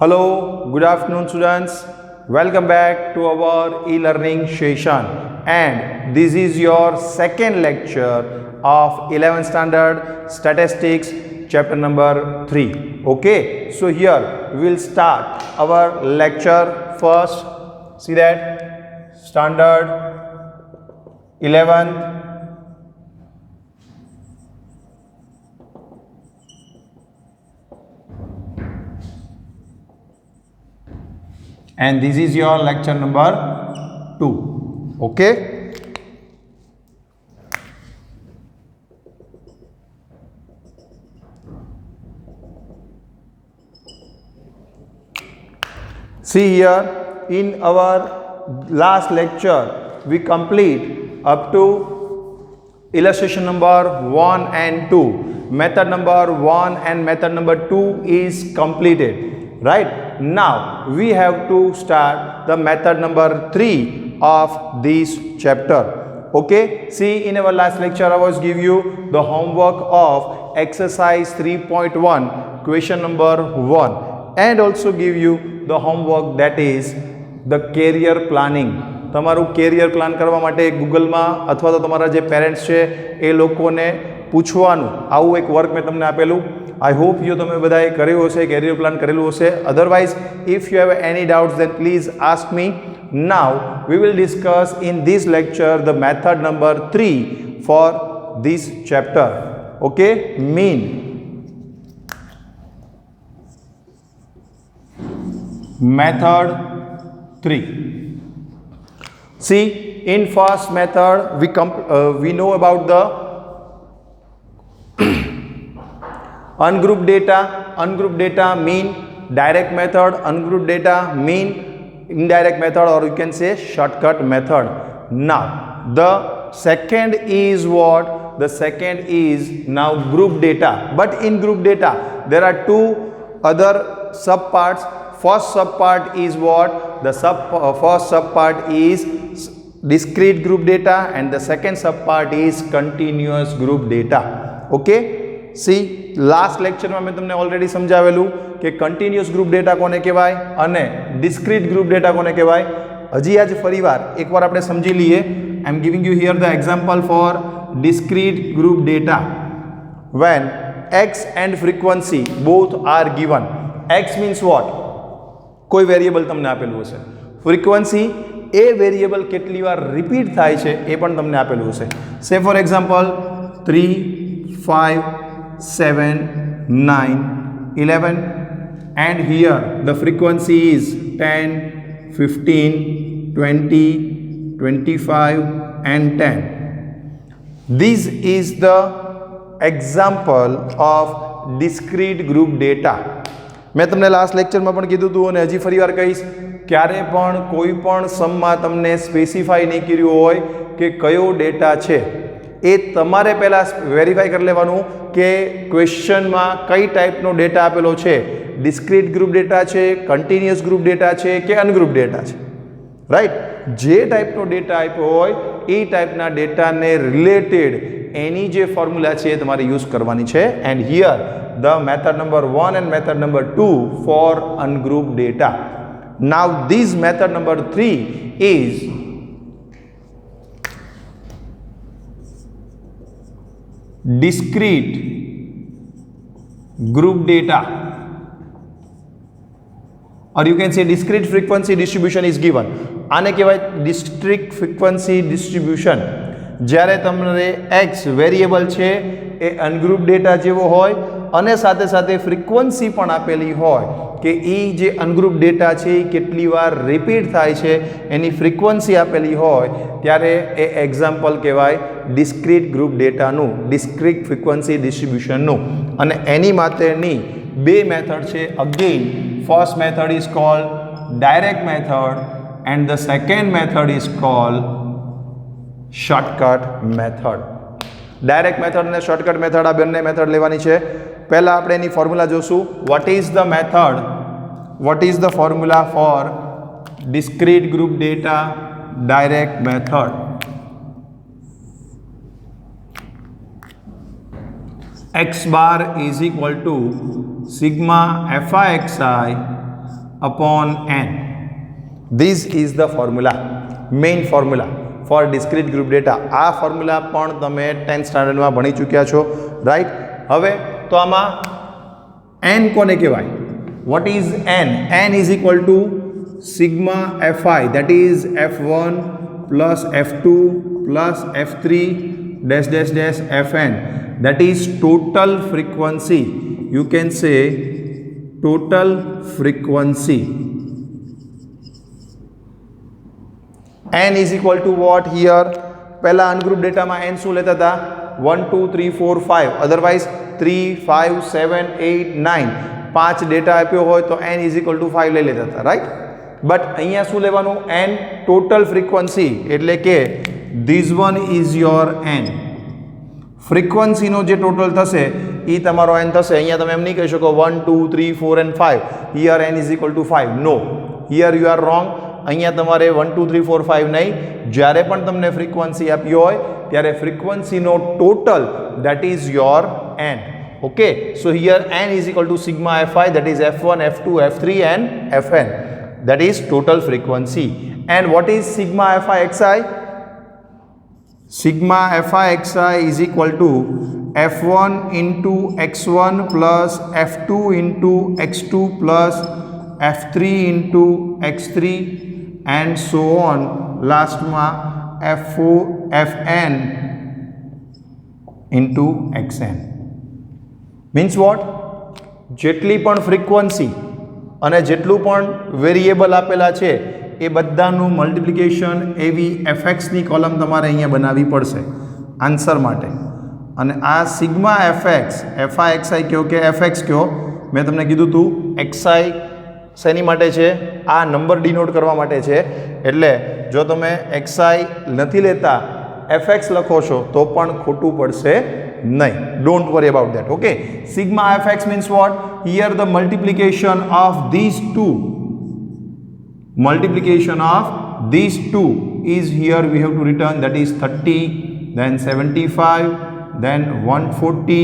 Hello, good afternoon students. Welcome back to our e-learning session, and this is your second lecture of 11th standard statistics chapter number 3. Okay, so here we will start our lecture first. See that standard 11th and this is your lecture number 2. Okay, see here in our last lecture we complete up to illustration number 1 and 2. Method number 1 and method number 2 is completed, right? Now we have to start the method number 3 of this chapter. Okay, see, in our last lecture I was give you the homework of exercise 3.1 question number 1 and also give you the homework that is the career planning. તમારું carrier plan કરવા માટે ગૂગલમાં અથવા તો તમારા જે parents છે એ લોકોને પૂછવાનું આવું એક વર્ક મેં તમને આપેલું. I hope you તમે બધાએ કર્યું હશે, કેરિયર પ્લાન કરેલું હશે. Otherwise, if you have any doubts, then please ask me. Now we will discuss in this lecture the method number 3 for this chapter. Okay, mean. Method 3. See, in first method we know about the ungrouped data. Ungrouped data mean direct method, ungrouped data mean indirect method, or you can say shortcut method. Now the second is what? The second is now group data. But in group data there are two other subparts. First subpart is what? The first subpart is discrete group data and the second subpart is continuous group data. Okay, see, last લેક્ચરમાં મેં તમને already સમજાવેલું કે continuous group data કોને કહેવાય અને discrete group data કોને કહેવાય. હજી આજ ફરીવાર એકવાર આપણે સમજી લઈએ. I am giving you here the example for discrete group data. When x and frequency both are given. X means what? કોઈ વેરિયેબલ તમને આપેલું હશે. ફ્રીક્વન્સી એ વેરિયેબલ કેટલી વાર રિપીટ થાય છે એ પણ તમને આપેલું હશે. સે for example 3, 5, 7, 9, 11, and here the frequency is 10, 15, 20, 25 and 10. This is the example of discrete group data. મેં તમને લાસ્ટ લેક્ચરમાં પણ કીધું હતું અને હજી ફરી વાર કહીશ, ક્યારે પણ કોઈ પણ સમમાં તમને સ્પેસિફાઈ નહીં કર્યું હોય કે કયો ડેટા છે એ તમારે પહેલાં વેરીફાઈ કરી લેવાનું કે ક્વેશ્ચનમાં કઈ ટાઈપનો ડેટા આપેલો છે. ડિસ્ક્રીટ ગ્રુપ ડેટા છે, કન્ટિન્યુઅસ ગ્રુપ ડેટા છે કે અનગ્રુપ ડેટા છે, રાઈટ? જે ટાઈપનો ડેટા આપ્યો હોય એ ટાઈપના ડેટાને રિલેટેડ એની જે ફોર્મ્યુલા છે એ તમારે યુઝ કરવાની છે. And here the method number 1 and method number 2 for ungroup data. Now this method number 3 is discrete group data, or you can say discrete frequency distribution is given. આને કહેવાય discrete frequency distribution. જ્યારે તમને x variable છે એ ungroup data જેવો હોય અને સાથે સાથે ફ્રીક્વન્સી પણ આપેલી હોય કે એ જે અનગ્રુપ ડેટા છે એ કેટલી વાર રિપીટ થાય છે એની ફ્રીક્વન્સી આપેલી હોય ત્યારે એ એક્ઝામ્પલ કહેવાય ડિસ્ક્રીટ ગ્રુપ ડેટાનું, ડિસ્ક્રીટ ફ્રીક્વન્સી ડિસ્ટ્રીબ્યુશનનું. અને એની માટેની બે મેથડ છે. Again first method is called direct method and the second method is called shortcut method. Direct method અને શોર્ટકટ મેથડ આ બંને મેથડ લેવાની છે. પહેલાં આપણે એની ફોર્મ્યુલા જોશું. What is the method, what is the formula for discrete group data direct method? x bar is equal to sigma fi xi upon n. This is the formula, main formula for discrete group data. આ formula પણ તમે 10th સ્ટાન્ડર્ડમાં ભણી ચૂક્યા છો, right? હવે તો આમાં n કોને કહેવાય? What is n? n is equal to sigma fi, that is f1 plus f2 plus f3 dash dash dash fn, that is total frequency. You can say total frequency. n is equal to what here? पहला ungroup data में n शू लेता था 1 2 3 4 5, otherwise 3 5 7 8 9, 5 data आप्यो हो तो n is equal to 5 ले लेता था, right? But अहींया शू लेवानुं? n टोटल फ्रीक्वन्सी, एटले के this one is your n. Frequency नो जे टोटल थशे ई तमारो n थशे. अहींया तमे एम नहीं कही शको 1 2 3 4 and 5 here n is equal to 5. No, here you are wrong. અહીંયા તમારે 1 2 3 4 5 નહીં, જ્યારે પણ તમને ફ્રીક્વન્સી આપી હોય ત્યારે ફ્રીક્વન્સીનો total that is your n. Okay, so here n is equal to sigma fi, that is f1 f2 f3 and fn, that is total frequency. And what is sigma fi xi? Sigma fi xi is equal to f1 into x1 plus f2 into x2 plus f3 into x3 and so on, last ma f4 fn into xn. Means what? જેટલી પણ frequency અને જેટલું પણ variable આપેલા છે એ બધાનું multiplication એવી fx ની કોલમ તમારે અહીંયા બનાવવી પડશે આન્સર માટે. અને આ સિગ્મા fx fi કયો કે fx કયો, મેં તમને કીધું હતું xi શેની માટે છે? આ નંબર ડિનોટ કરવા માટે છે. એટલે જો તમે xi નથી લેતા fx લખો છો તો પણ ખોટું પડશે નહીં. Don't worry about that. Okay, sigma fx means what? Here the multiplication of these two, multiplication of these two is here we have to return, that is 30, then 75, then 140,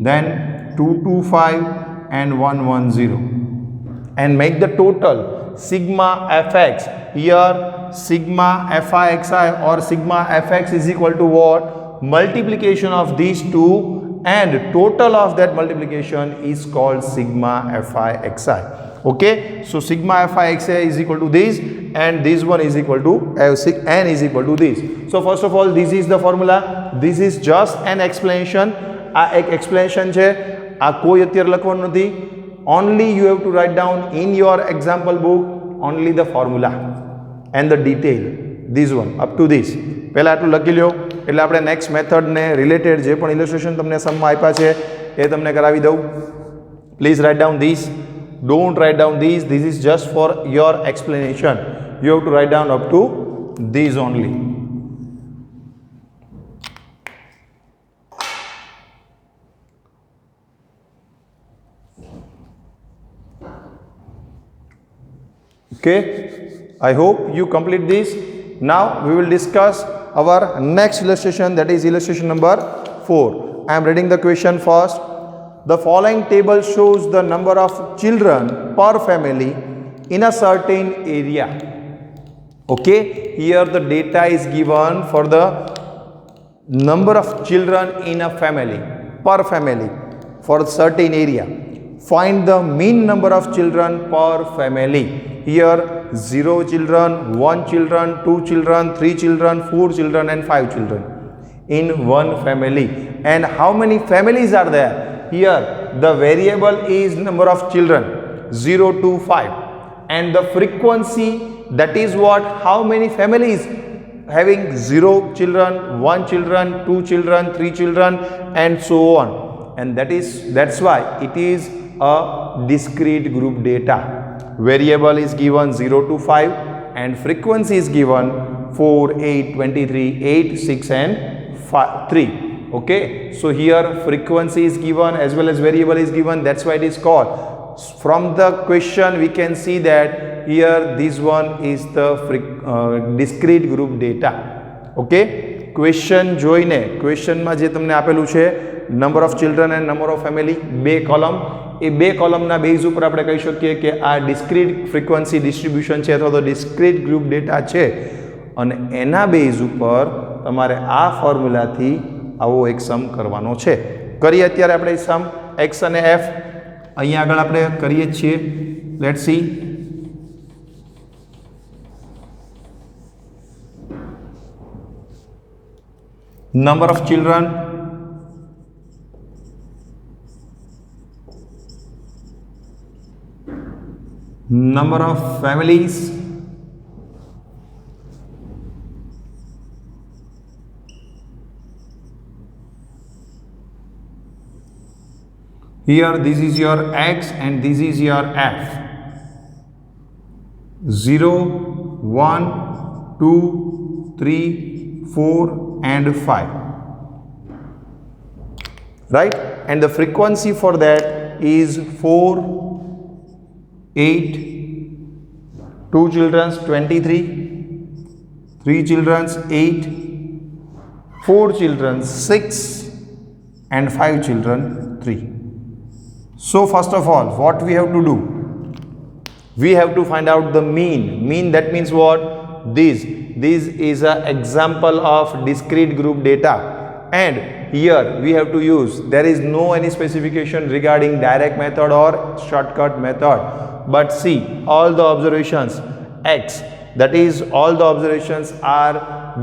then 225 and 110, and make the total sigma fx. Here sigma fi or sigma fx is equal to what? Multiplication of these two, and total of that multiplication is called sigma fi xi. Okay, so sigma fi xi is equal to this, and this one is equal to n is equal to this. So first of all, this is the formula. This is just an explanation. આ એક explanation છે, આ કોઈ અત્યારે લખવાનું નથી. Only you have to write down in your example book only the formula and the detail, this one up to this. પહેલા આટલું લખી લ્યો એટલે આપણે નેક્સ્ટ મેથડને રિલેટેડ જે પણ ઇલસ્ટ્રેશન તમને સમમાં આપ્યા છે એ તમને કરાવી દઉં. Please write down this, don't right down this, this is just for your explanation. You have to write down up to this only. Okay, I hope you complete this. Now we will discuss our next illustration, that is illustration number 4. I am reading the question first. The following table shows the number of children per family in a certain area. Okay, here the data is given for the number of children in a family, per family, for a certain area. Find the mean number of children per family. Here 0 children, 1 children, 2 children, 3 children, 4 children and 5 children in one family. And how many families are there? Here the variable is number of children 0 to 5, and the frequency, that is what? How many families having 0 children, 1 children, 2 children, 3 children and so on. And that's why it is a discrete group data. Variable is given 0 to 5 and frequency is given 4, 8, 23, 8, 6 and 3. Okay, so here frequency is given as well as variable is given, that's why it is called. From the question we can see that here this one is the discrete group data. Okay, question જોઈને, question માં જે તમને આપેલું છે number of children and number of family, બે column, એ બે કોલમના base ઉપર આપણે કહી શકીએ કે આ ડિસ્ક્રીટ ફ્રીક્વન્સી ડિસ્ટ્રીબ્યુશન છે અથવા તો ડિસ્ક્રીટ ગ્રુપ ડેટા છે અને એના બેઝ ઉપર તમારે આ ફોર્મ્યુલાથી આવો એક સમ કરવાનો છે. કરીએ અત્યારે આપણે સમ એક્સ અને એફ અહીંયા આગળ આપણે કરીએ જ છીએ. Let's see. Number of children, number of families, here this is your x and this is your f. 0, 1, 2, 3, 4 and 5, right? And the frequency for that is 4, 8, 2 children 23, 3 children 8, 4 children 6 and 5 children 3. So first of all, what we have to do? We have to find out the mean. Mean, that means what? This is an example of discrete group data, and here we have to use, there is no any specification regarding direct method or shortcut method, but see all the observations x, that is all the observations are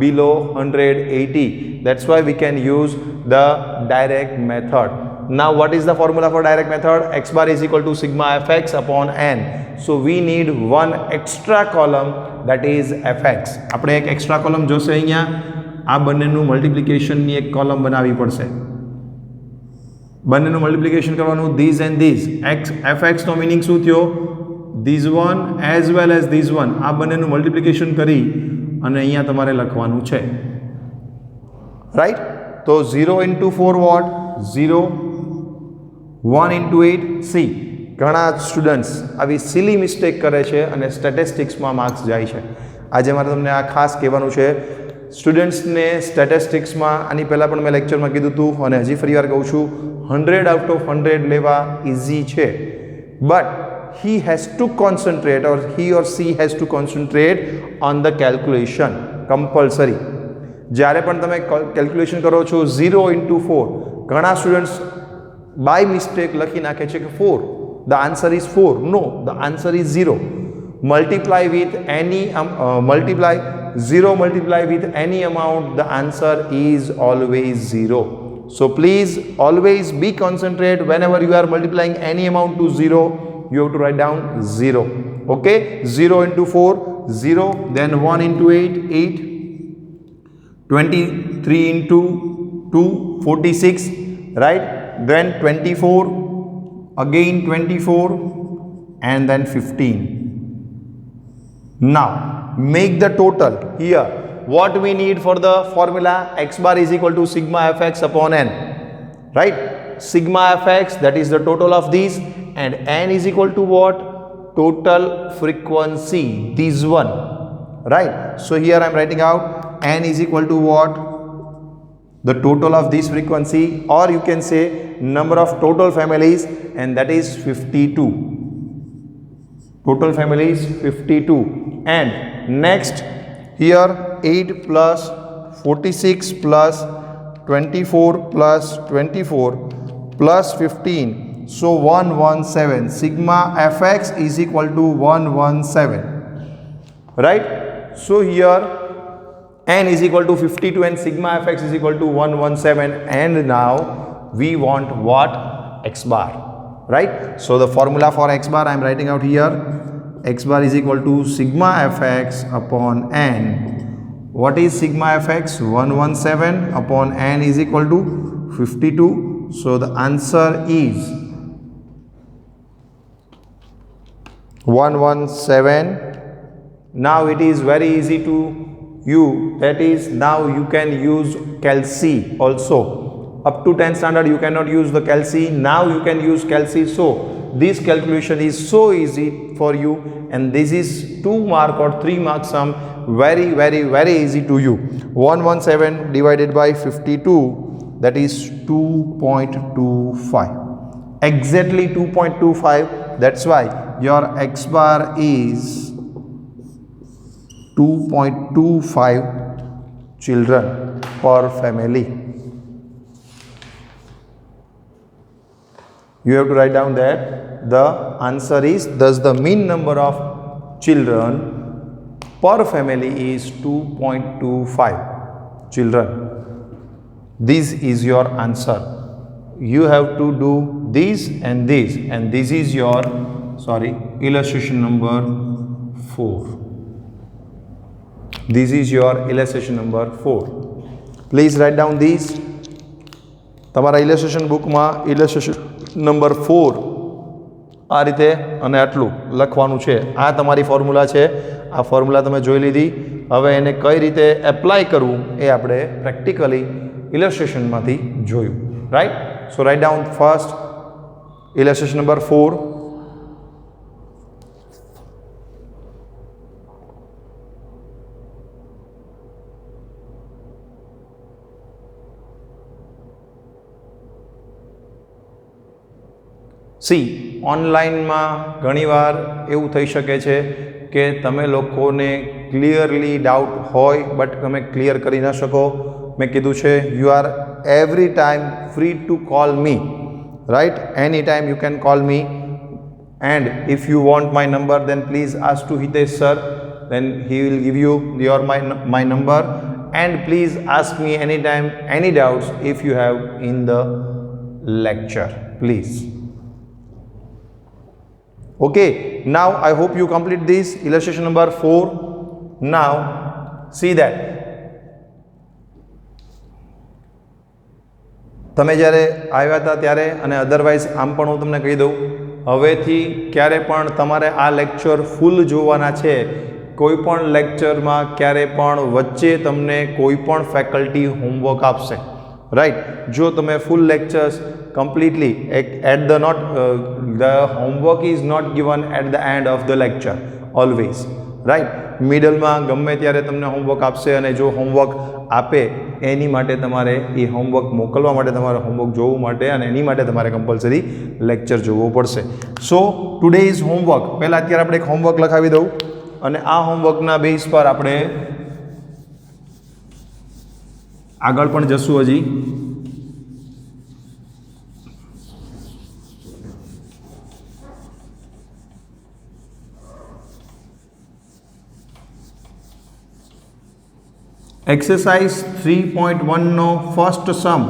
below 180, that's why we can use the direct method. Now what is the formula for direct method? X bar is equal to sigma fx upon n. So we need one extra column, that is fx. આપણે એક extra column જોશે અહીંયા, આ બંનેનું મલ્ટિપ્લિકેશનની એક column બનાવવી પડશે. બંનેનું મલ્ટિપ્લિકેશન કરવાનું, this and this. X fx નો મીનિંગ શું થયો? This one as well as this one, આ બંનેનું મલ્ટિપ્લિકેશન કરી અને અહીંયા તમારે લખવાનું છે, રાઈટ? તો 0 into 4 વોટ? 0. 1 into 8. સી ઘણા સ્ટુડન્ટ્સ આવી સિલી મિસ્ટેક કરે છે અને સ્ટેટિસ્ટિક્સમાં માર્ક્સ જાય છે. આજે મારે તમને આ ખાસ કહેવાનું છે સ્ટુડન્ટ્સને સ્ટેટિસ્ટિક્સમાં. આની પહેલાં પણ મેં લેક્ચરમાં કીધું હતું અને હજી ફરી વાર કહું છું, 100 out of 100 લેવા ઇઝી છે, but he has to concentrate or he or she has to concentrate on the calculation compulsory. જ્યારે પણ તમે કેલ્ક્યુલેશન કરો છો 0 into 4, ઘણા સ્ટુડન્ટ્સ બાય મિસ્ટેક લખી નાખે છે કે 4. The answer is 4. No, the answer is 0. Multiply with any 0 multiply with any amount, the answer is always 0. So please always be concentrate whenever you are multiplying any amount to 0, you have to write down 0. Okay, 0 into 4, 0, then 1 into 8, 8, 23 into 2, 46, right? Then 24, again 24, and then 15. Now make the total. Here what we need for the formula, x bar is equal to sigma fx upon n, right? Sigma fx, that is the total of these, and n is equal to what? Total frequency, this one, right? So here I am writing out n is equal to what? The total of this frequency, or you can say number of total families, and that is 52. Total families 52. And next here 8 plus 46 plus 24 plus 24 plus 15, so 117. Sigma fx is equal to 117, right? So here n is equal to 52 and sigma fx is equal to 117, and now we want what? X bar, right? So the formula for x bar I am writing out here. X bar is equal to sigma fx upon n. What is sigma fx? 117 upon n is equal to 52. So the answer is 117. Now it is very easy to you, that is now you can use calci also. Up to 10th standard you cannot use the calci, now you can use calci. So this calculation is so easy for you, and this is 2 mark or 3 mark sum, very easy to you. 117 divided by 52, that is 2.25. exactly 2.25. That's why your x bar is 2.25 children per family. You have to write down that the answer is, thus the mean number of children per family is 2.25 children. This is your answer. You have to do this, and this is your illustration number 4. This is your illustration number 4. Please write down this. તમારા ઇલેસ્ટ્રેશન બુકમાં ઇલેસ્ટ્રેશન number 4 આ રીતે અને આટલું લખવાનું છે. આ તમારી ફોર્મ્યુલા છે. આ ફોર્મ્યુલા તમે જોઈ લીધી. હવે એને કઈ રીતે એપ્લાય કરવું એ આપણે પ્રેક્ટિકલી ઇલેસ્ટ્રેશનમાંથી જોયું. Right? So write down first illustration number 4. See, ઓનલાઈનમાં ઘણીવાર એવું થઈ શકે છે કે તમે લોકોને ક્લિયરલી ડાઉટ હોય બટ તમે ક્લિયર કરી ન શકો. મેં કીધું છે you are every time free to call me, right? Any time you can call me, and if you want my number then please ask to Hitesh sir, then he will give you your my number, and please ask me any time any doubts if you have in the lecture, please. Okay, now I hope you complete this illustration number 4. Now see that તમે જ્યારે આવ્યા હતા ત્યારે, અને otherwise આમ પણ હું તમને કહી દઉં, હવેથી ક્યારે પણ તમારે આ લેક્ચર ફૂલ જોવાના છે. કોઈ પણ લેક્ચરમાં ક્યારે પણ વચ્ચે તમને કોઈ પણ ફેકલ્ટી હોમવર્ક આપશે, રાઈટ? જો તમે ફૂલ lectures completely at the not the homework is not given at the end of the lecture always, right? middle માં ગમે ત્યારે તમને હોમવર્ક આપશે, અને જો હોમવર્ક આપે એની માટે તમારે એ હોમવર્ક મોકલવા માટે તમારે હોમવર્ક જોવું માટે, અને એની માટે તમારે કમ્પલસરી લેક્ચર જોવો પડશે. સો ટુડે ઇઝ હોમવર્ક. પહેલાં અત્યારે આપણે એક હોમવર્ક લખાવી દઉં, અને આ હોમવર્કના બેઝ પર આપણે આગળ પણ જશું. હજી એક્સરસાઇઝ 3.1 નો ફર્સ્ટ સમ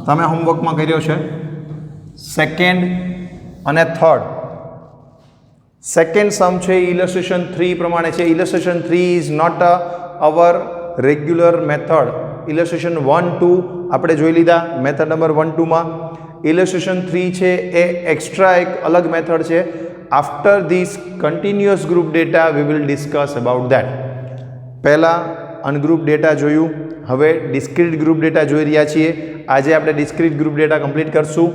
તમે હોમવર્કમાં કર્યો છે. સેકન્ડ અને થર્ડ. સેકન્ડ સમ છે ઇલસ્ટ્રેશન 3 પ્રમાણે છે. Illustration 3 is not our regular method. Illustration 1, 2 આપણે જોઈ લીધા મેથડ નંબર 1, 2માં. ઇલસ્ટ્રેશન 3 છે એ એક્સ્ટ્રા એક અલગ મેથડ છે. After this continuous group data we will discuss about that. પહેલાં અનગ્રુપ ડેટા જોયું, હવે ડિસ્ક્રીટ ગ્રુપ ડેટા જોઈ રહ્યા છીએ. આજે આપણે ડિસ્ક્રીટ ગ્રુપ ડેટા કમ્પ્લીટ કરશું.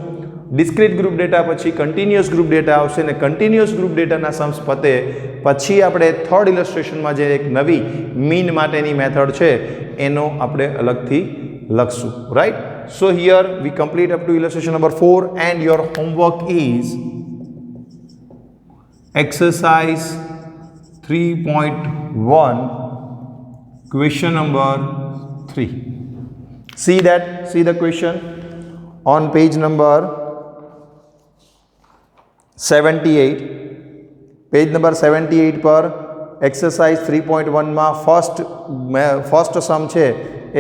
ડિસ્ક્રીટ ગ્રુપ ડેટા પછી કન્ટિન્યુઅસ ગ્રુપ ડેટા આવશે, અને કન્ટિન્યુઅસ ગ્રુપ ડેટાના સમ્સ પતે પછી આપણે થર્ડ ઇલસ્ટ્રેશનમાં જે એક નવી મીન માટેની મેથડ છે એનો આપણે અલગથી લખશું, right? So here we complete up to illustration number 4, and your homework is exercise 3.1 question number 3. See the question on page number 78. Page number 78 પર એક્સરસાઇઝ 3.1 માં ફર્સ્ટ સમ છે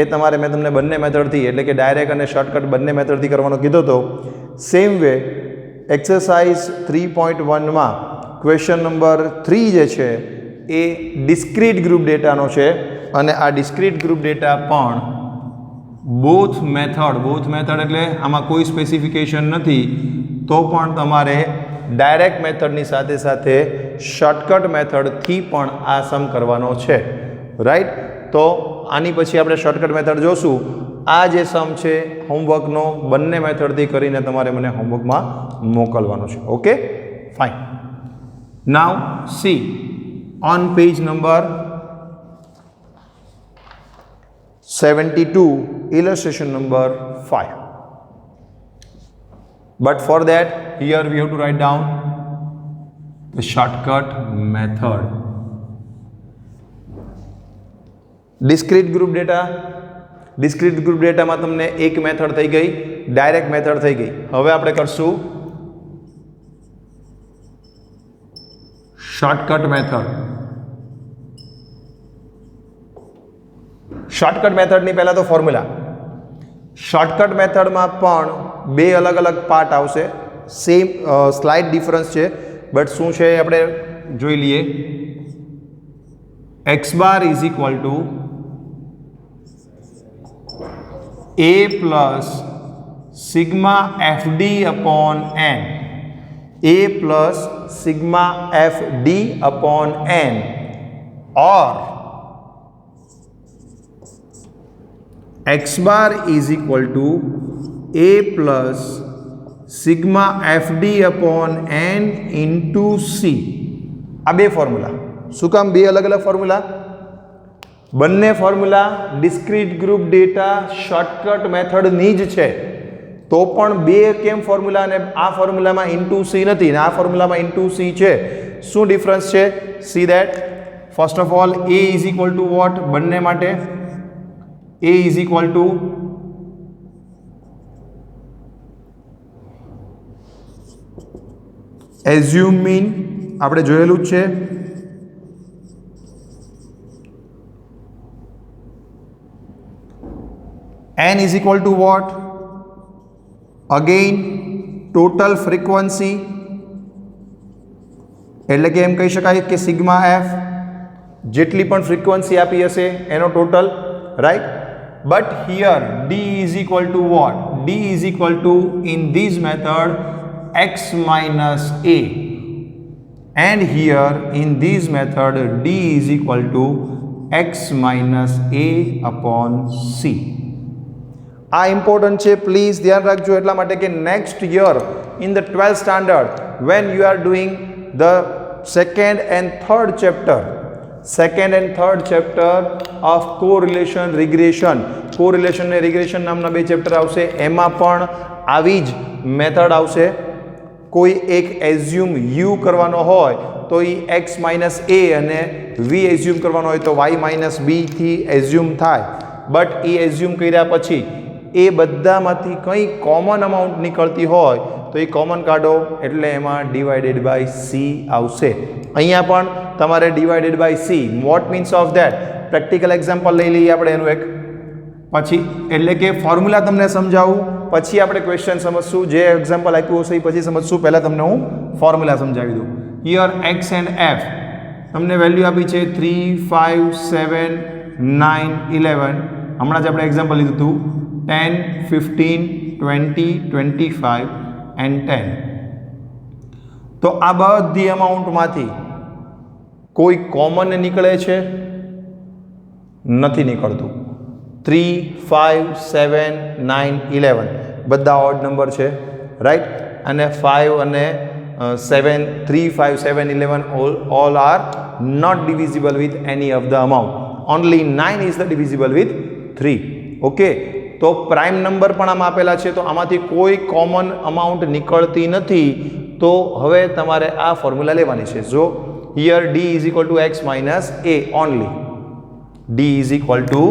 એ તમારે મેં તમને બંને મેથડથી એટલે કે ડાયરેક્ટ અને શોર્ટકટ બંને મેથડથી કરવાનો કીધો હતો. સેમ વે એક્સરસાઇઝ 3.1 માં ક્વેશ્ચન નંબર 3 જે છે એ ડિસ્ક્રીટ ગ્રુપ ડેટાનો છે, અને આ ડિસ્ક્રીટ ગ્રુપ ડેટા પણ બોથ મેથડ એટલે આમાં કોઈ સ્પેસિફિકેશન નથી, તો પણ તમારે ડાયરેક્ટ મેથડની સાથે સાથે શોર્ટકટ મેથડથી પણ આ સમ કરવાનો છે, રાઈટ? તો આની પછી આપણે શોર્ટકટ મેથડ જોશું. આ જે સમ છે હોમવર્કનો બંને મેથડથી કરીને તમારે મને હોમવર્કમાં મોકલવાનો છે. Okay, fine. Now C on page number 72 illustration number 5. but for that here we have to write down the shortcut method. Discrete group data માં તમને એક મેથડ થઈ ગઈ, ડાયરેક્ટ મેથડ થઈ ગઈ. હવે આપણે કરશું શોર્ટકટ મેથડ. શોર્ટકટ મેથડની પહેલા તો ફોર્મ્યુલા. શોર્ટકટ મેથડમાં પણ બે અલગ અલગ પાર્ટ આવશે, સેમ સ્લાઇડ ડિફરન્સ છે, બટ શું છે એ આપણે જોઈ લઈએ. x bar is equal two a plus sigma fd upon n, a plus sigma fd upon n, or x bar is equal to a plus sigma fd upon n into c. આ બે formula. શું કામ બે અલગ અલગ formula? બંને formula discrete group data shortcut મેથડની જ છે, તો પણ બે કેમ ફોર્મ્યુલા અને આ ફોર્મ્યુલામાં ઇન્ટુ સી નથી ને આ ફોર્મ્યુલામાં ઇન્ટુ સી છે? શું ડિફરન્સ છે? See that. First of all a is equal to what? બંને માટે a is equal to assume mean, આપણે જોયેલું જ છે. n is equal to what? Again total frequency, એટલે કે એમ કહી શકાય કે સિગ્મા એફ જેટલી પણ ફ્રીક્વન્સી આપી હશે એનો total, right? But here d is equal to what? d is equal to in this method x minus a, and here in this method d is equal to x minus a upon c. આ important છે, please ધ્યાન રાખજો, એટલા માટે કે next year in the 12th standard when you are doing the second and third chapter of correlation regression, correlation ને regression નામના બે ચેપ્ટર આવશે, એમાં પણ આવી જ મેથડ આવશે. કોઈ એક એઝ્યુમ યુ કરવાનો હોય તો એ એક્સ માઇનસ એ અને વી એઝ્યુમ કરવાનો હોય તો વાય માઇનસ બીથી એઝ્યુમ થાય. બટ એ એઝ્યુમ કર્યા પછી એ બધામાંથી કંઈ કોમન અમાઉન્ટ નીકળતી હોય તો એ કોમન કાઢો એટલે એમાં ડિવાઇડેડ બાય સી આવશે. અહીંયા પણ તમારે divided by C. What means of that? Practical example લઈ લઈએ આપણે એનું એક, પછી એટલે કે ફોર્મ્યુલા તમને સમજાવું, પછી આપણે ક્વેશ્ચન સમજશું. જે એક્ઝામ્પલ આપ્યું હશે એ પછી સમજશું, પહેલાં તમને હું ફોર્મ્યુલા સમજાવી દઉં. હિયર એક્સ એન્ડ એફ તમને વેલ્યુ આપી છે 3, 5, 7, 9, 11. હમણાં જ આપણે એક્ઝામ્પલ લીધું હતું 10, 15, 20, 25 and 10. તો આ બધી અમાઉન્ટમાંથી કોઈ કોમન નીકળે છે? નથી નીકળતું. 3, 5, 7, 9, 11 બધા ઓડ નંબર છે, રાઈટ? અને 5 અને 7, 3, 5, 7, 11 all are not divisible with any of the amount. Only 9 is the divisible with 3. Okay, તો પ્રાઇમ નંબર પણ આમાં આપેલા છે, તો આમાંથી કોઈ કોમન અમાઉન્ટ નીકળતી નથી. તો હવે તમારે આ ફોર્મ્યુલા લેવાની છે. જો here D is equal two x minus A only, D is equal two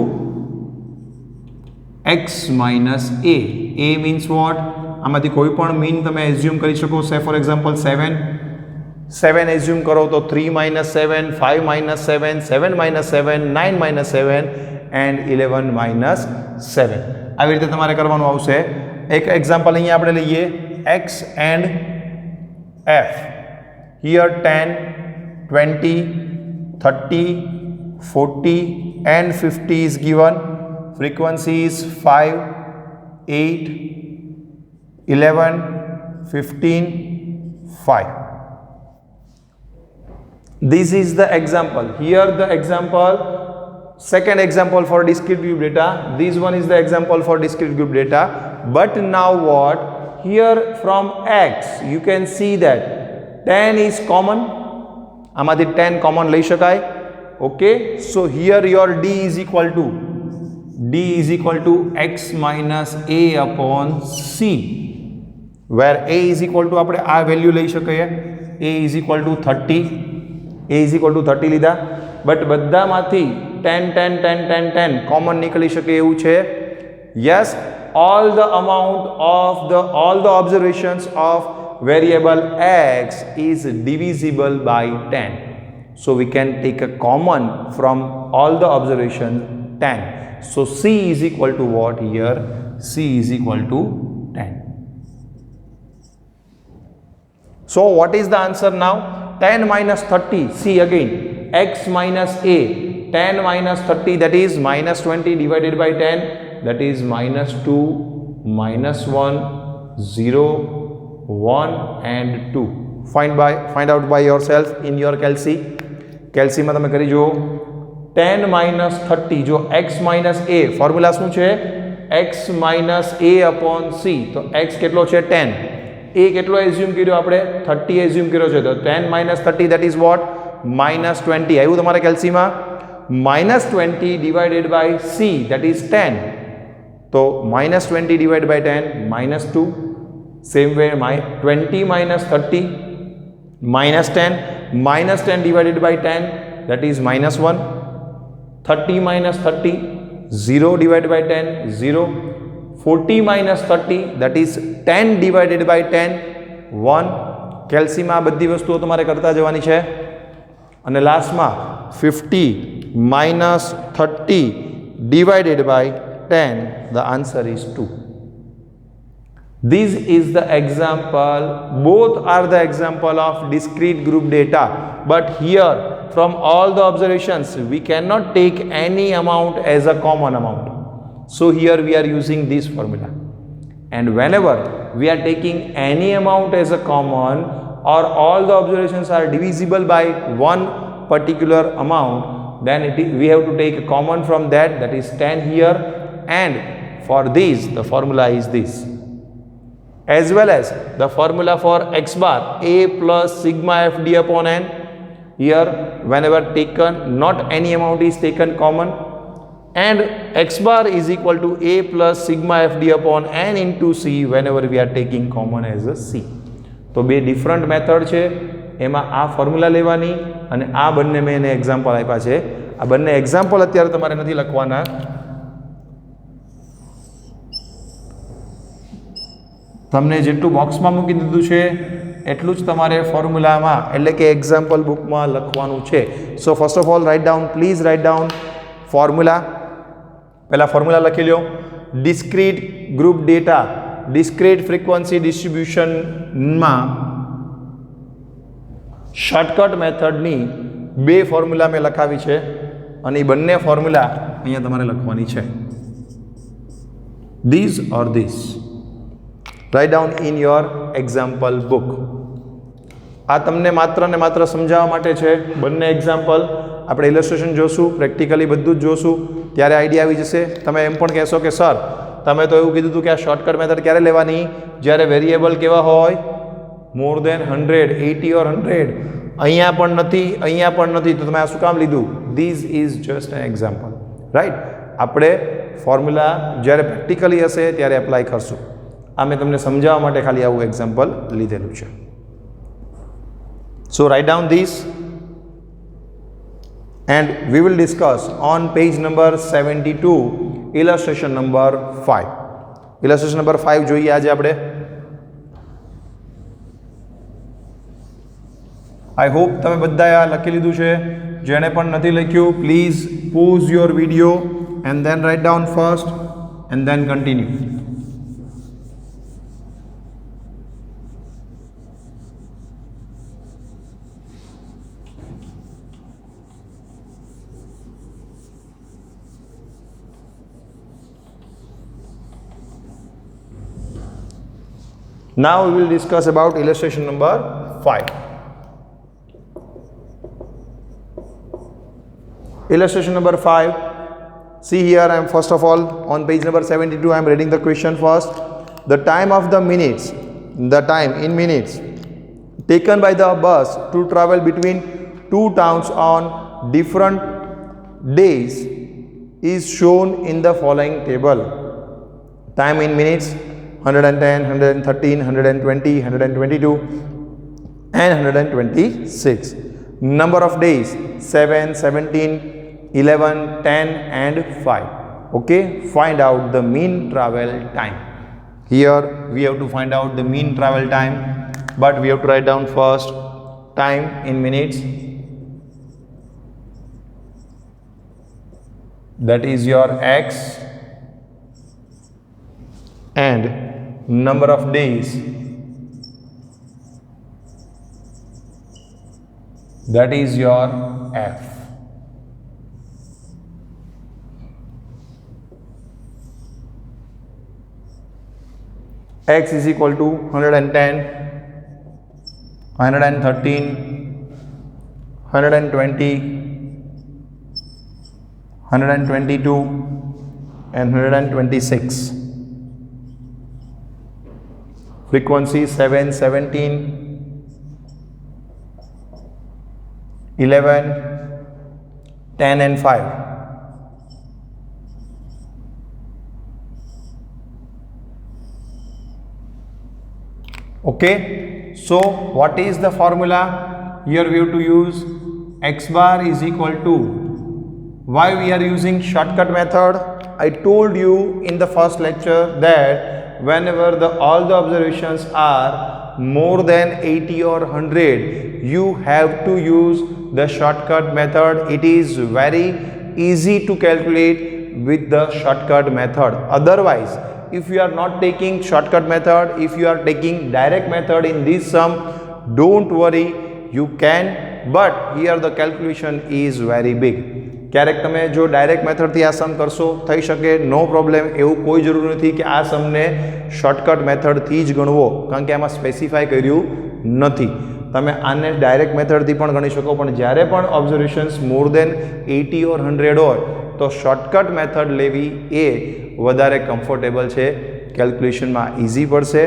x minus A. A means what? આમાંથી કોઈ પણ મીન તમે એઝ્યુમ કરી શકો. સે ફોર એક્ઝામ્પલ 7 એઝ્યુમ કરો તો 3 minus 7, 5 minus 7, 7 minus 7, 9 minus 7 and 11 minus 7. આવી રીતે તમારે કરવાનું આવશે. એક એક્ઝામ્પલ અહીંયા આપણે લઈએ, x and F. Here 10, 20, 30, 40 and 50 is given. Frequency is 5, 8, 11, 15, 5. This is the example. Here the example, second example for discrete group data. This one is the example for discrete group data. But now what? Here from x you can see that 10 is common. આમાંથી 10 common લઈ શકાય. Okay, so here your d is equal to x minus a upon c. Where a is equal to આપણે આ value લઈ શકીએ, a is equal to 30, a is equal to 30 લીધા, but બધામાંથી 10 10 10 10 10 common નીકળી શકે એવું છે. Yes, all the observations of variable x is divisible by 10. So we can take a common from all the observations 10. So C is equal to what here? C is equal to 10. So what is the answer now? 10 minus 30, see again, x minus a, 10 minus 30, that is minus 20 divided by 10, that is minus 2, minus 1, 0, 1 and 2. Find out by yourself in your calci. Calci માં તમે કરી જુઓ. 10 minus 30, જો x minus a, formula શું છે? x minus a upon c, તો x કેટલો છે? 10. a કેટલો એઝ્યુમ કર્યો આપણે? 30 એઝ્યુમ કર્યો છે, તો 10 minus 30, that is what? minus 20. આવ્યું તમારે કેલ્સીમાં? minus 20 divided by c, that is 10. તો minus 20 divided by 10, minus 2. Same way, 20 minus 30, minus 10. Minus 10 divided by 10, that is minus 1. 30 minus 30, 0 divided by 10, 0. 40 minus 30, that is 10 divided by 10, 1. કેલ્સીમાં આ બધી વસ્તુઓ તમારે કરતા જવાની છે. અને લાસ્ટમાં 50 minus 30 divided by 10, the answer is 2. This is the example, both are the example of discrete group data, but here from all the observations we cannot take any amount as a common amount. So here we are using this formula, and whenever we are taking any amount as a common or all the observations are divisible by one particular amount, then we have to take a common from that, that is 10 here, and for this the formula is this. As well as the formula for x bar, a plus sigma fd upon n. Here whenever taken, not any amount is taken common, and x bar is equal to a plus sigma fd upon n into c whenever we are taking common as a c. તો બે different method છે, એમાં આ formula લેવાની અને આ બંને મેં એને એક્ઝામ્પલ આપ્યા છે. આ બંને એક્ઝામ્પલ અત્યારે તમારે નથી લખવાના, તમને જેટલું બોક્સમાં મૂકી દીધું છે એટલું જ તમારે ફોર્મ્યુલામાં એટલે કે એક્ઝામ્પલ બુકમાં લખવાનું છે. So first of all write down, please write down formula. પહેલાં ફોર્મ્યુલા લખી લો. Discrete group data, discrete frequency ડિસ્ટ્રીબ્યુશનમાં શોર્ટકટ મેથડની બે ફોર્મ્યુલા મેં લખાવી છે અને એ બંને ફોર્મ્યુલા અહીંયા તમારે લખવાની છે. These or this, write down in your example book. આ તમને માત્ર ને માત્ર સમજાવવા માટે છે. બંને એક્ઝામ્પલ આપણે ઇલસ્ટ્રેશન જોશું, પ્રેક્ટિકલી બધું જ જોશું, ત્યારે આઈડિયા આવી જશે. તમે એમ પણ કહેશો કે સર તમે તો એવું કીધું હતું કે આ શોર્ટકટ મેથડ ક્યારે લેવાની? જ્યારે વેરિયેબલ કેવા હોય? મોર દેન 100, 80 ઓર 100. અહીંયા પણ નથી, અહીંયા પણ નથી, તો તમે આ શું કામ લીધું? This is just an example, right? આપણે ફોર્મ્યુલા જ્યારે પ્રેક્ટિકલી હશે ત્યારે એપ્લાય કરશું. આ મેં તમને સમજાવવા માટે ખાલી આવું એક્ઝામ્પલ લીધેલું છે. So write down this and we will discuss on page number 72 illustration number 5. illustration number 5 જોઈએ આજે આપણે. I hope તમે બધાએ આ લખી લીધું છે. જેણે પણ નથી લખ્યું, please pause your video and then write down first and then continue. Now we will discuss about illustration number 5. Illustration number 5. See here, I am first of all on page number 72. I am reading the question first. The time of the minutes, the time in minutes taken by the bus to travel between two towns on different days is shown in the following table. Time in minutes, 110, 113, 120, 122 and 126. Number of days 7, 17, 11, 10 and 5. Okay, find out the mean travel time. Here we have to find out the mean travel time, but we have to write down first time in minutes. That is your x, and number of days, that is your f. X is equal to 110, 113, 120, 122 and 126. Frequency 7, 17, 11, 10 and 5. Okay, so what is the formula? Here we have to use x bar is equal to, why we are using shortcut method? I told you in the first lecture that whenever all the observations are more than 80 or 100, you have to use the shortcut method. It is very easy to calculate with the shortcut method. Otherwise, if you are not taking shortcut method, if you are taking direct method in this sum, don't worry, you can, but here the calculation is very big. ક્યારેક તમે જો direct મેથડથી આ સમ કરશો થઈ શકે, નો problem, એવું કોઈ જરૂર નથી કે આ સમને શોર્ટકટ મેથડથી જ ગણવો, કારણ કે આમાં સ્પેસિફાય કર્યું નથી. તમે આને ડાયરેક્ટ મેથડથી પણ ગણી શકો, પણ જ્યારે પણ ઓબ્ઝર્વેશન્સ મોર દેન 80 ઓર 100 હોય તો શોર્ટકટ મેથડ લેવી એ વધારે કમ્ફર્ટેબલ છે, કેલ્ક્યુલેશનમાં ઇઝી પડશે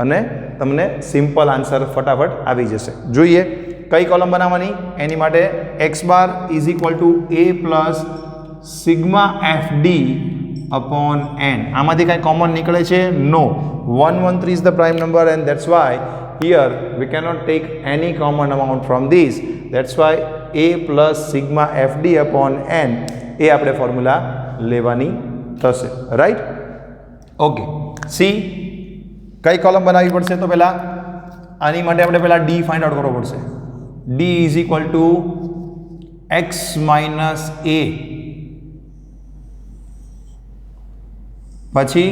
અને તમને સિમ્પલ આન્સર ફટાફટ આવી જશે. જોઈએ કઈ કોલમ બનાવવાની, એની માટે x bar is equal two a plus sigma F D upon n. આમાંથી કાંઈ કોમન નીકળે છે? નો. 113 is the prime number and that's why here we cannot take any common amount from this. That's why a plus sigma fd upon n એ આપણે formula લેવાની થશે, right? Okay, C કઈ column બનાવવી પડશે? તો પહેલા આની માટે આપણે પહેલા ડી ફાઇન્ડ આઉટ કરવો પડશે. D is equal to x minus a. પછી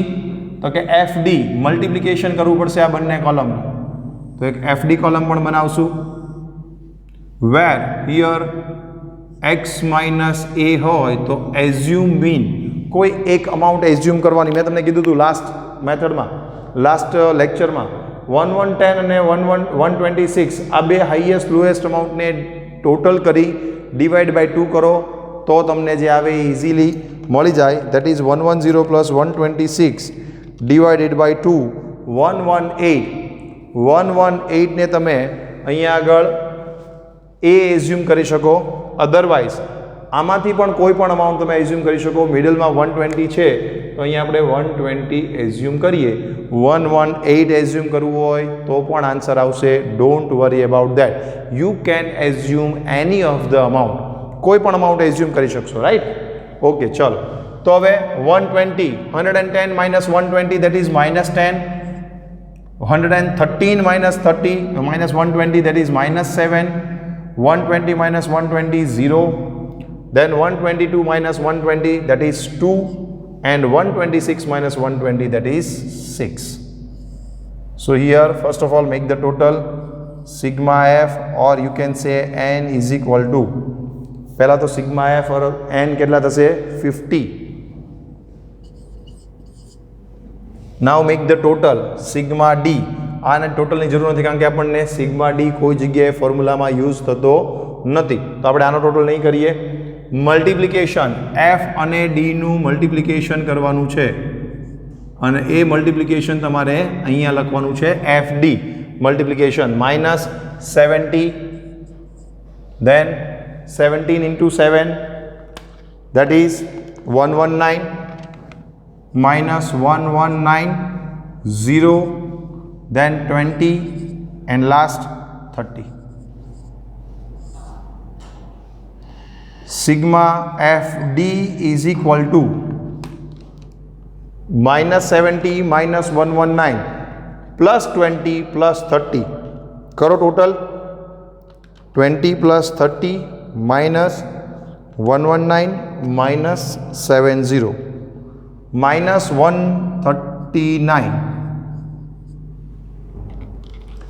તો કે FD મલ્ટિપ્લિકેશન કરવું પડશે આ બંને કોલમ, તો એક FD કોલમ પણ બનાવશું. વેર હિયર x માઇનસ a હોય તો એઝ્યુમ મીન, કોઈ એક અમાઉન્ટ એઝ્યુમ કરવાની. મેં તમને કીધું હતું લાસ્ટ મેથડમાં, લાસ્ટ લેક્ચરમાં 1110 અને 126 આ બે હાઈએસ્ટ લોએસ્ટ અમાઉન્ટને ટોટલ કરી ડિવાઈડ બાય 2 કરો તો તમને જે આવે એ ઇઝીલી મળી જાય. That is 110 plus 126 divided by 2 118. 118 ને તમે અહીંયા આગળ એ એઝ્યુમ કરી શકો. અધરવાઇઝ આમાંથી પણ કોઈ પણ અમાઉન્ટ તમે એઝ્યુમ કરી શકો. મિડલમાં 120 છે તો અહીંયા આપણે 120 એઝ્યુમ કરીએ. 118 એઝ્યુમ કરવું હોય તો પણ આન્સર આવશે. Don't worry about that, you can assume any of the amount, કોઈ પણ અમાઉન્ટ એઝ્યુમ કરી શકશો, રાઈટ? ઓકે, ચલો. તો હવે 120 110 minus 120 that is minus 10. 113 minus 30 minus 120 that is minus 7. 120 minus 120 0. Then 122 minus 120 that is 2, and 126 minus 120 that is 6. So here first of all make the total sigma f, or you can say n is equal to, પહેલા તો sigma f or n કેટલા થશે? 50. Now make the total sigma d. આને ટોટલની જરૂર નથી, કારણ કે આપણને સિગ્મા ડી કોઈ જગ્યાએ ફોર્મ્યુલામાં યુઝ થતો નથી, તો આપણે આનો ટોટલ નહીં કરીએ. મલ્ટિપ્લિકેશન એફ અને ડીનું મલ્ટિપ્લિકેશન કરવાનું છે, અને એ મલ્ટિપ્લિકેશન તમારે અહીંયા લખવાનું છે. F D multiplication minus 70, then 17 into 7 that is 119 minus 119 0, then 20, and last 30. Sigma FD is equal to -70 minus 119 plus 20 plus 30. करो total 20 plus 30 minus 119 minus 70 minus 139.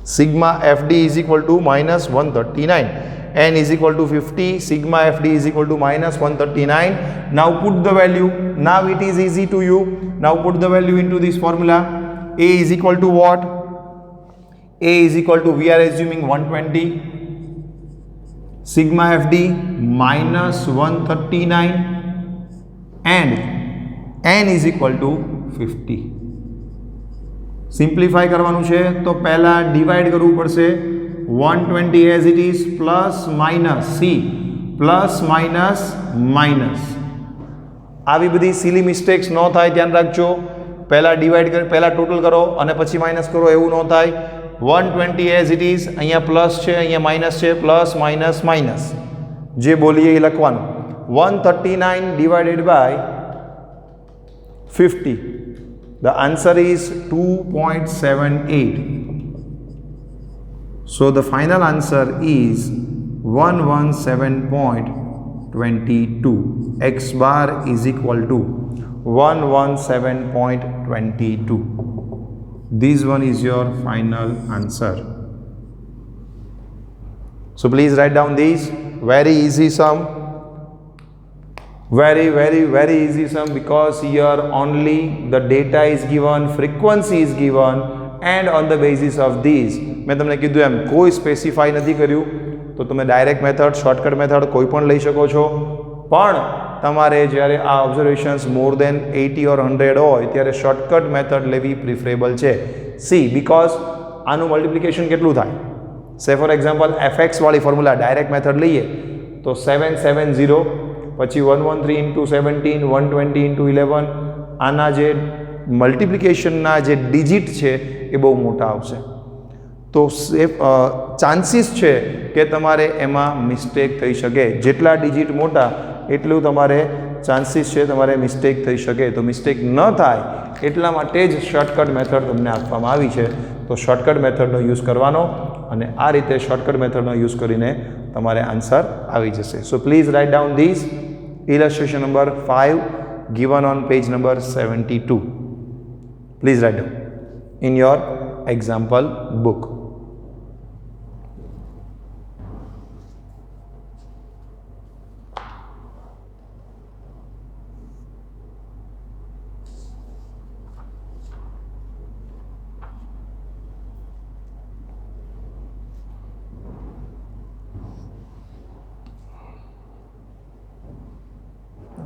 Sigma FD is equal to minus 139. N is equal to 50. Sigma FD is equal to minus 139. Now put the value. Now it is easy to you. Now put the value into this formula. A is equal to what? A is equal to, we are assuming 120. Sigma FD minus 139 and N is equal to 50. Simplify करवानुं छे तो पहला divide करवू पड़शे 120 as it is plus minus c plus minus minus આવી બધી silly mistakes ન થાય ધ્યાન રાખજો પહેલા ડિવાઈડ કરી પહેલા ટોટલ કરો અને પછી માઇનસ કરો એવું ન થાય 120 એઝ ઇટ ઇઝ અહીંયા પ્લસ છે અહીંયા માઇનસ છે પ્લસ માઇનસ માઇનસ જે બોલીએ એ લખવાનું 139 divided by 50. The answer is 2.78. So the final answer is 117.22. X bar is equal to 117.22. This one is your final answer. So please write down these. Very easy sum. Very easy sum, because here only the data is given, frequency is given, and on the basis of these मैं તમને કીધું એમ કોઈ specify નથી કર્યું તો તમે direct method shortcut method કોઈ પણ લઈ શકો છો પણ તમારે જ્યારે આ ઓબ્ઝર્વેશન્સ મોર દેન 80 or 100 હોય ત્યારે શોર્ટકટ મેથડ લેવી પ્રિફરેબલ છે. સી બીકોઝ આનું મલ્ટિપ્લિકેશન કેટલું થાય સે ફોર એક્ઝામ્પલ fx વાળી ફોર્મ્યુલા ડાયરેક્ટ મેથડ લઈએ તો 770 પછી 113 into 17 120 into 11 આના જે મલ્ટિપ્લિકેશનના જે ડિજિટ છે એ બહુ મોટા આવશે તો ચાન્સીસ છે કે તમારે એમાં મિસ્ટેક થઈ શકે જેટલા ડિજિટ મોટા એટલું તમારે ચાન્સીસ છે તમારે મિસ્ટેક થઈ શકે તો મિસ્ટેક ન થાય એટલા માટે જ શોર્ટકટ મેથડ તમને આપવામાં આવી છે તો શોર્ટકટ મેથડનો યુઝ કરવાનો અને આ રીતે શોર્ટકટ મેથડનો યુઝ કરીને તમારે આન્સર આવી જશે. So please write down this illustration number 5 given on page number 72. Please write down in your example book.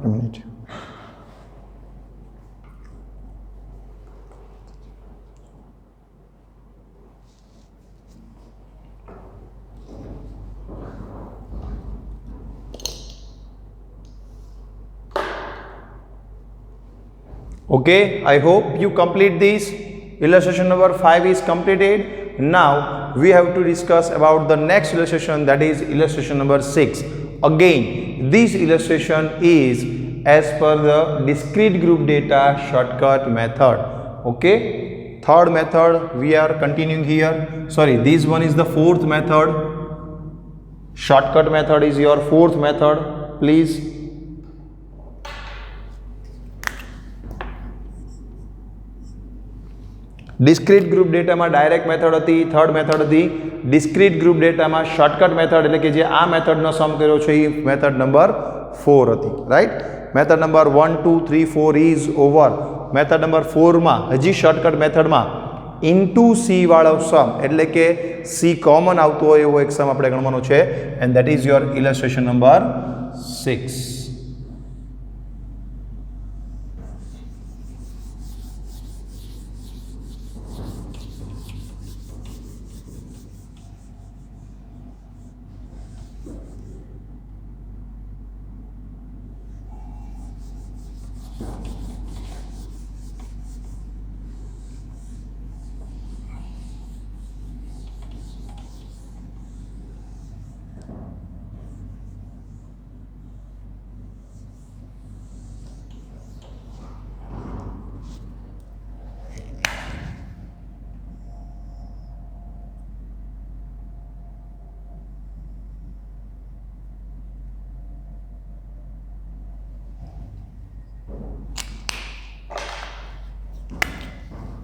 A minute. Okay, I hope you complete this. Illustration number 5 is completed. Now we have to discuss about the next illustration, that is illustration number 6. Again, this illustration is as per the discrete group data shortcut method. Okay, third method we are continuing here. Sorry, this one is the fourth method. Shortcut method is your fourth method. Please. Discrete group data में direct method थी, third method थी discrete group data में shortcut method एटले के जे आ मेथडनो सम कर्यो छे a method number 4 थी. Right, method number 1 2 3 4 is over. Method number 4 में हजी शॉर्टकट मेथड में इंटू सी वाळो सम एटले के सी कॉमन आवतो होय एवो एक सम आपणे गणवानो छे and that is your illustration number 6.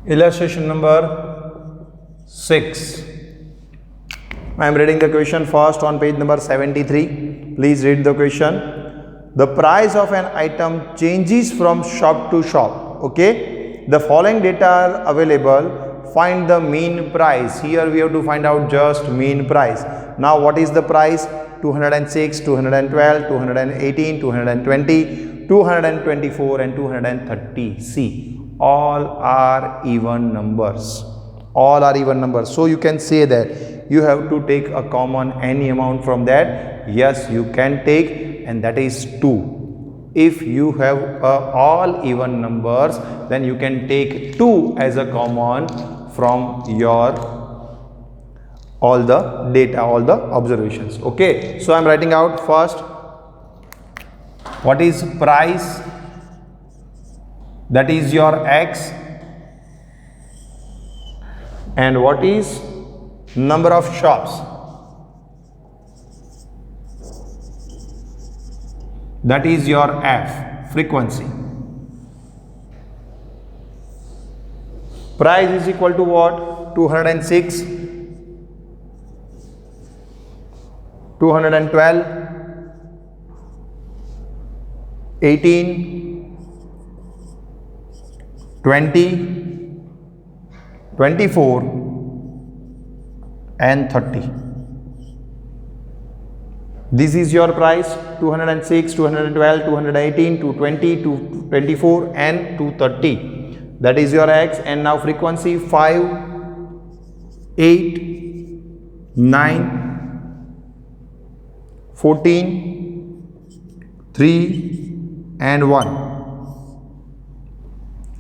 Illustration number 6. I am reading the question first on page number 73. Please read the question. The price of an item changes from shop to shop. Okay. The following data are available. Find the mean price. Here we have to find out just mean price. Now what is the price? 206, 212, 218, 220, 224 and 230. See, all are even numbers. All are even numbers. So you can say that you have to take a common any amount from that. Yes, you can take, and that is 2. If you have all even numbers, then you can take 2 as a common from your all the data, all the observations. Okay, so I am writing out first what is price, that is your x, and what is number of shops, that is your f, frequency. Price is equal to what? 206, 212, 18, 20, 24 and 30. This is your price: 206, 212, 218, 220, 224 and 230. That is your x. And now frequency: 5, 8, 9, 14, 3 and 1.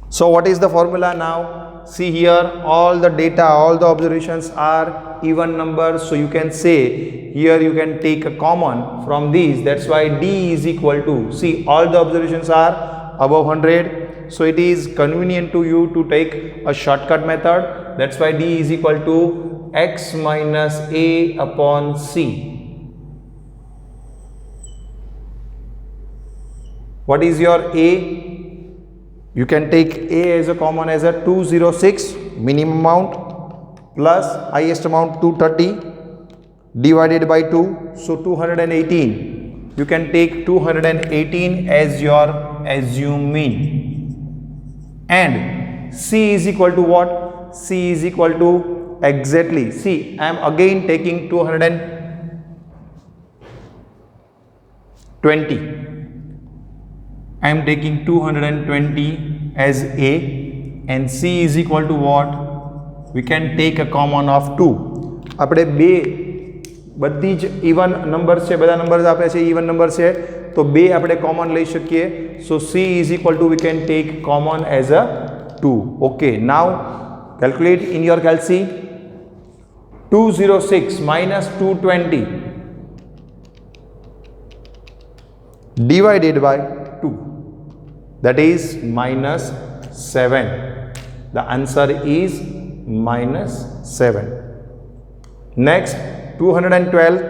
So what is the formula now? See here, all the data, all the observations are even numbers. So you can say here you can take a common from these. That's why D is equal to, see, all the observations are above 100. So it is convenient to you to take a shortcut method. That's why D is equal to x minus A upon C. What is your A? You can take A as a common as a 206 minimum amount plus highest amount 230 divided by 2. So 218. You can take 218 as your assumed mean. And C is equal to what? C is equal to exactly. See, I am again taking 220. I am taking 220 as A, and C is equal to what? We can take a common of 2. આપણે બે બધી જ even number છે, બધા numbers આપે છે even number છે, તો બે આપણે કોમન લઈ શકીએ. સો C is equal to, we can take common as a 2. Okay, now calculate in your calci. 206 minus 220 divided by 2. That is minus 7. The answer is minus 7. Next, 212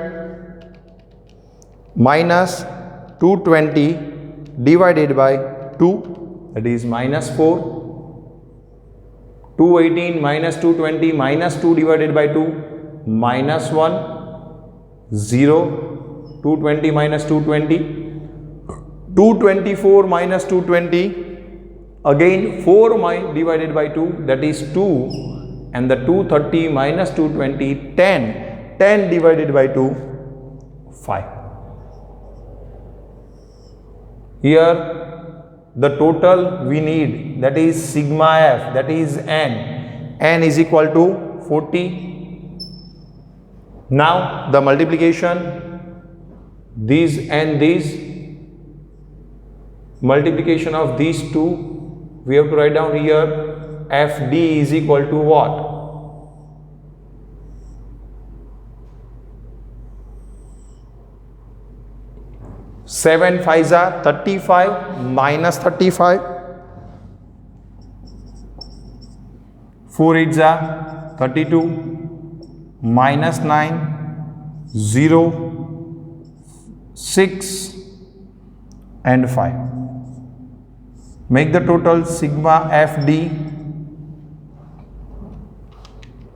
minus 220 divided by 2. That is minus 4. 218 minus 220 minus 2 divided by 2. Minus 1. 0. 220 minus 220. 224 minus 220, again 4 divided by 2, that is 2, and the 230 minus 220, 10, 10 divided by 2, 5. Here the total we need, that is sigma f, that is n is equal to 40. Now the multiplication, these and these, multiplication of these two, we have to write down here FD is equal to what? 7 5s are 35 minus 35. 4 8s are 32 minus 9 0 6 and 5. Make the total sigma FD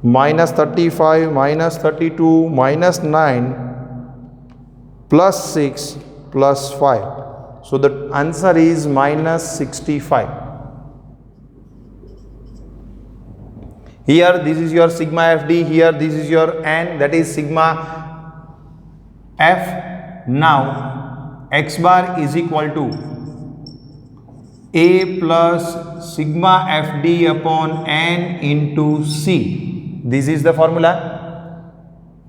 minus 35 minus 32 minus 9 plus 6 plus 5. So the answer is minus 65. Here this is your sigma FD, here this is your N, that is sigma F. Now x bar is equal to A plus sigma FD upon N into C. This is the formula.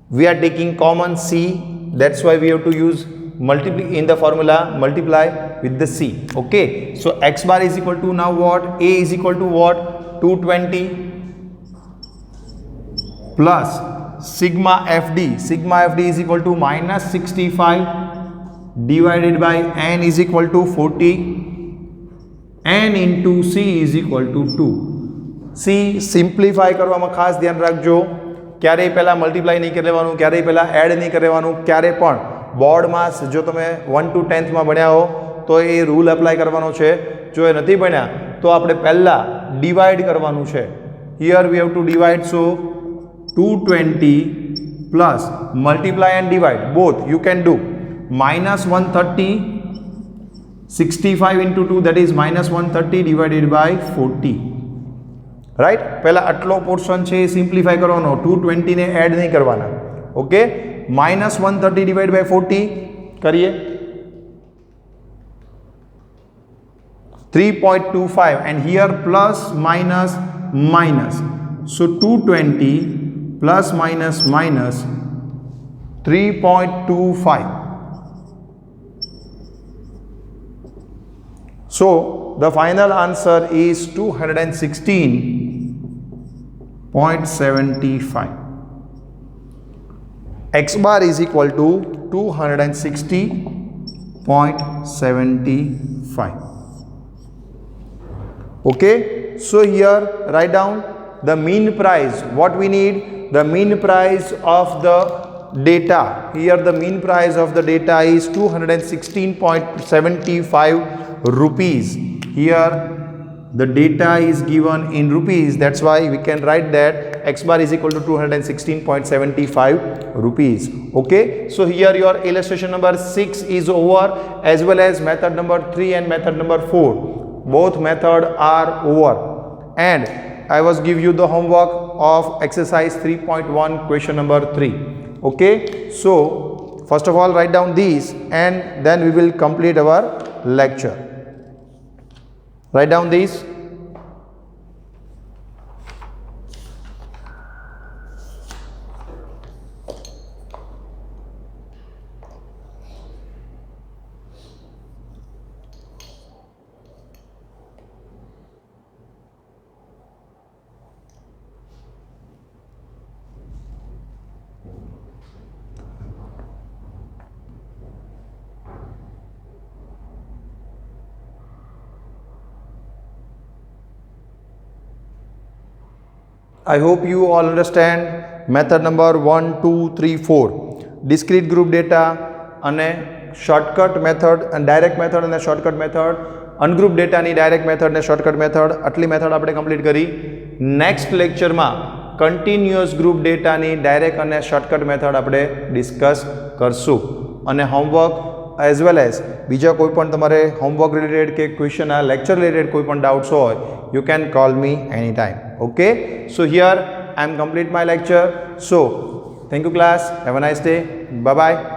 We are taking common C, that's why we have to use multiply in the formula, multiply with the C. Okay, so x bar is equal to, now what, A is equal to what, 220 plus sigma FD. Sigma FD is equal to minus 65 divided by N is equal to 40. N into C is equal to 2. C simplify કરવામાં ખાસ ધ્યાન રાખજો, ક્યારેય પહેલાં multiply નહીં કરી લેવાનું, ક્યારેય પહેલાં એડ નહીં કરી લેવાનું, ક્યારે પણ બોર્ડમાં જો તમે 1 to 10thમાં ભણ્યા હો તો એ રૂલ એપ્લાય કરવાનો છે. જો એ નથી ભણ્યા તો આપણે પહેલાં ડિવાઈડ કરવાનું છે. Here we have to divide, so 220 plus multiply and divide both you can do. minus 130, 65 into 2, that is minus 130 divided by 40. Right, पहला आटलो पोर्शन है सिम्प्लिफाई करवानो, 220 ने एड नहीं करवाना. ओके, माइनस 130 डिवाइड बाय 40 करिए 3.25 and here plus minus minus, so 220 plus minus minus 3.25. So the final answer is 216.75. X bar is equal to 260.75. Okay, so here write down the mean price. What we need, the mean price of the data. Here the mean price of the data is 216.75 rupees. Here the data is given in rupees, that's why we can write that x bar is equal to 216.75 rupees. Okay, so here your illustration number 6 is over, as well as method number 3 and method number 4, both method are over. And I was give you the homework of exercise 3.1 question number 3. Okay, so first of all write down these and then we will complete our lecture. Write down these. I hope you all understand method number 1, 2, 3, 4. Discrete group data and shortcut method and direct method and shortcut method. Ungroup data ni direct method and shortcut method. Atli method આપણે complete કરી. Next lecture માં continuous group data ની direct અને shortcut method આપણે discuss કરશું. અને homework as well as બીજા કોઈ પણ તમારે homework related કે question આ lecture related કોઈ પણ doubts હોય, you can call me anytime. Okay, so here I am complete my lecture. So thank you class, have a nice day, bye bye.